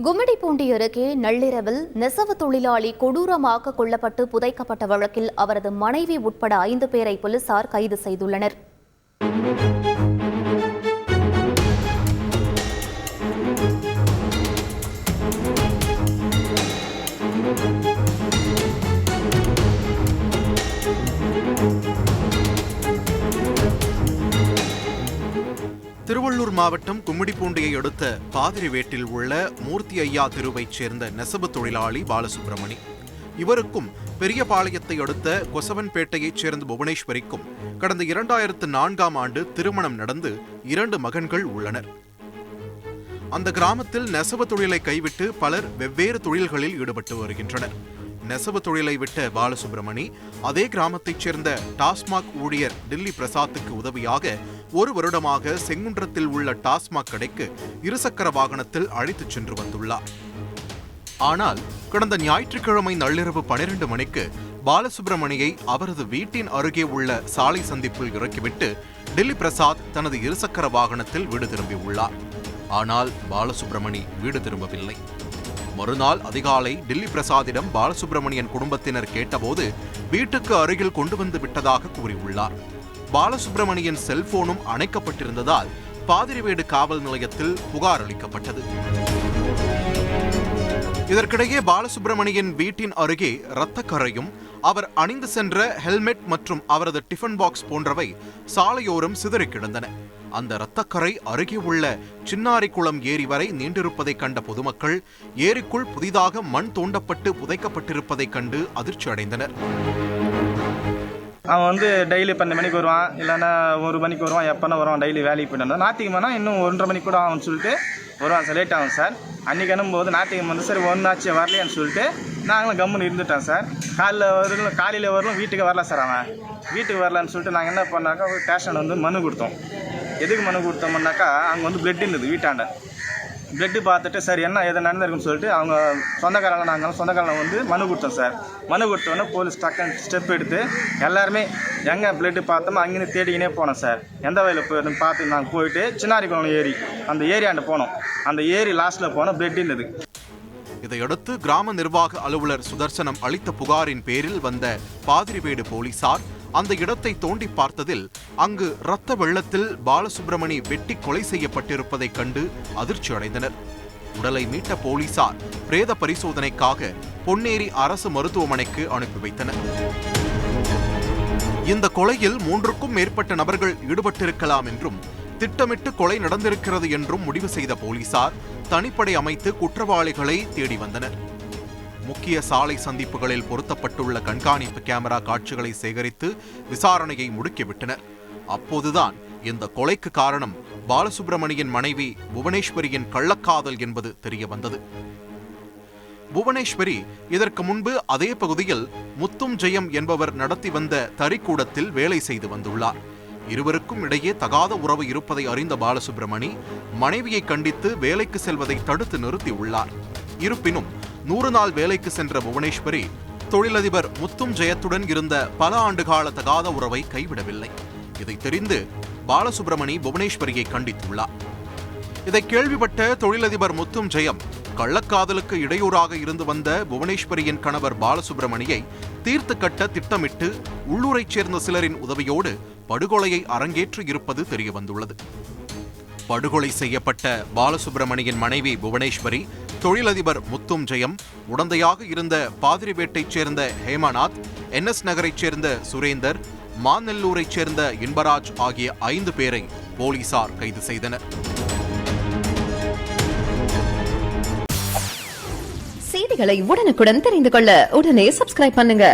கும்மிடிப்பூண்டி அருகே நள்ளிரவில் நெசவு தொழிலாளி கொடூரமாக கொல்லப்பட்டு புதைக்கப்பட்ட வழக்கில் அவரது மனைவி உட்பட 5 பேரை போலீசார் கைது செய்துள்ளனர். திருவள்ளூர் மாவட்டம் கும்மிடிப்பூண்டியை அடுத்த பாதிரிவேட்டில் உள்ள மூர்த்தி ஐயா தெருவைச் சேர்ந்த நெசவு தொழிலாளி பாலசுப்ரமணி. இவருக்கும் பெரியபாளையத்தை அடுத்த கொசவன்பேட்டையைச் சேர்ந்த புவனேஸ்வரிக்கும் கடந்த 2004ஆம் ஆண்டு திருமணம் நடந்து 2 மகன்கள் உள்ளனர். அந்த கிராமத்தில் நெசவு தொழிலை கைவிட்டு பலர் வெவ்வேறு தொழில்களில் ஈடுபட்டு வருகின்றனர். நெசவு தொழிலை விட்ட பாலசுப்ரமணி அதே கிராமத்தைச் சேர்ந்த டாஸ்மாக் ஊழியர் டில்லி பிரசாத்துக்கு உதவியாக 1 வருடமாக செங்குன்றத்தில் உள்ள டாஸ்மாக் கடைக்கு இருசக்கர வாகனத்தில் அழைத்துச் சென்று வந்துள்ளார். ஆனால் கடந்த ஞாயிற்றுக்கிழமை நள்ளிரவு 12 மணிக்கு பாலசுப்ரமணியை அவரது வீட்டின் அருகே உள்ள சாலை சந்திப்பில் இறக்கிவிட்டு டில்லி பிரசாத் தனது இருசக்கர வாகனத்தில் வீடு திரும்பியுள்ளார். ஆனால் பாலசுப்ரமணி வீடு திரும்பவில்லை. மறுநாள் அதிகாலை டில்லி பிரசாத்திடம் பாலசுப்ரமணியன் குடும்பத்தினர் கேட்டபோது வீட்டுக்கு அருகில் கொண்டு வந்து விட்டதாக கூறியுள்ளார். பாலசுப்ரமணியன் செல்போனும் அணைக்கப்பட்டிருந்ததால் பாதிரிவேடு காவல் நிலையத்தில் புகார் அளிக்கப்பட்டது. இதற்கிடையே பாலசுப்ரமணியன் வீட்டின் அருகே இரத்தக்கரையும் அவர் அணிந்து சென்ற ஹெல்மெட் மற்றும் அவரது டிஃபன் பாக்ஸ் போன்றவை சாலையோரம் சிதறி கிடந்தன. அந்த இரத்தக்கரை அருகே உள்ள சின்னாரிக்குளம் ஏரி வரை நீண்டிருப்பதை கண்ட பொதுமக்கள் ஏரிக்குள் புதிதாக மண் தோண்டப்பட்டு புதைக்கப்பட்டிருப்பதை கண்டு அதிர்ச்சி அடைந்தனர். அவன் டெய்லி 12 மணிக்கு வருவான், இல்லைன்னா 1 மணிக்கு வருவான், எப்போனா வருவான். டெய்லி வேலைக்கு போயிட்டு வந்தான். ஞாயிற்றுக்கிழமைனா இன்னும் 1:30 மணிக்கு கூட ஆகும்னு சொல்லிட்டு வருவான் சார். லேட் ஆகும் சார். அன்றைக்கி அனுப்பும்போது ஞாயிற்றுக்கிழமை சரி ஒன்றாச்சு வரலையான்னு சொல்லிட்டு நாங்களும் கம்முன்னு இருந்துட்டோம் சார். காலையில் வரலும் வீட்டுக்கு வரல சார். அவன் வீட்டுக்கு வரலான்னு சொல்லிட்டு நாங்கள் என்ன பண்ணாக்கா ஸ்டேஷனில் மனு கொடுத்தோம். எதுக்கு மனு கொடுத்தோம்னாக்கா அங்கே பிளட் இருந்தது வீட்டாண்ட. பிளட்டு பார்த்துட்டு சரி என்ன எதை நடந்திருக்குன்னு சொல்லிட்டு அவங்க சொந்தக்காரங்க மனு கொடுத்தோம் சார். மனு கொடுத்தோன்னே போலீஸ் டக்குன்னு ஸ்டெப் எடுத்து எல்லாருமே எங்கே பிளட்டு பார்த்தோமோ அங்கேருந்து தேடிக்கினே போனோம் சார். எந்த வயலில் போயிருந்து பார்த்து நாங்கள் போயிட்டு சின்னாரிக்குளம் ஏரி அந்த ஏரியாண்ட போனோம். அந்த ஏரி லாஸ்ட்டில் போனோம் பிளட் இருந்தது. இதையடுத்து கிராம நிர்வாக அலுவலர் சுதர்சனம் அளித்த புகாரின் பேரில் வந்த பாதிரிவேடு போலீசார் அந்த இடத்தை தோண்டி பார்த்ததில் அங்கு இரத்த வெள்ளத்தில் பாலசுப்ரமணி வெட்டி கொலை செய்யப்பட்டிருப்பதைக் கண்டு அதிர்ச்சி அடைந்தனர். உடலை மீட்ட போலீசார் பிரேத பரிசோதனைக்காக பொன்னேரி அரசு மருத்துவமனைக்கு அனுப்பி வைத்தனர். இந்த கொலையில் 3க்கும் மேற்பட்ட நபர்கள் ஈடுபட்டிருக்கலாம் என்றும் திட்டமிட்டு கொலை நடந்திருக்கிறது என்றும் முடிவு செய்த போலீசார் தனிப்படை அமைத்து குற்றவாளிகளை தேடி வந்தனர். முக்கிய சாலை சந்திப்புகளில் பொருத்தப்பட்டுள்ள கண்காணிப்பு கேமரா காட்சிகளை சேகரித்து விசாரணையை முடுக்கிவிட்டனர். அப்போதுதான் இந்த கொலைக்கு காரணம் பாலசுப்ரமணியன் மனைவி புவனேஸ்வரியின் கள்ளக்காதல் என்பது தெரிய வந்தது. புவனேஸ்வரி இதற்கு முன்பு அதே பகுதியில் முத்தும் ஜெயம் என்பவர் நடத்தி வந்த தறிக்கூடத்தில் வேலை செய்து வந்துள்ளார். இருவருக்கும் இடையே தகாத உறவு இருப்பதை அறிந்த பாலசுப்ரமணி மனைவியை கண்டித்து வேலைக்கு செல்வதை தடுத்து நிறுத்தியுள்ளார். இருப்பினும் 100 நாள் வேலைக்கு சென்ற புவனேஸ்வரி தொழிலதிபர் முத்தும் ஜெயத்துடன் இருந்த பல ஆண்டுகால தகாத உறவை கைவிடவில்லை. இதை தெரிந்து பாலசுப்ரமணி புவனேஸ்வரியை கண்டித்துள்ளார். இதை கேள்விப்பட்ட தொழிலதிபர் முத்தும் ஜெயம் கள்ளக்காதலுக்கு இடையூறாக இருந்து வந்த புவனேஸ்வரியின் கணவர் பாலசுப்ரமணியை தீர்த்து கட்ட திட்டமிட்டு உள்ளூரைச் சேர்ந்த சிலரின் உதவியோடு படுகொலையை அரங்கேற்றி இருப்பது தெரியவந்துள்ளது. படுகொலை செய்யப்பட்ட பாலசுப்ரமணியின் மனைவி புவனேஸ்வரி, தொழிலதிபர் முத்தும் ஜெயம், உடந்தையாக இருந்த பாதிரிவேட்டைச் சேர்ந்த ஹேமநாத், NS நகரைச் சேர்ந்த சுரேந்தர், மாநெல்லூரைச் சேர்ந்த இன்பராஜ் ஆகிய 5 பேரை போலீசார் கைது செய்தனர். செய்திகளை உடனுக்குடன் தெரிந்து கொள்ள உடனே சப்ஸ்கிரைப் பண்ணுங்க.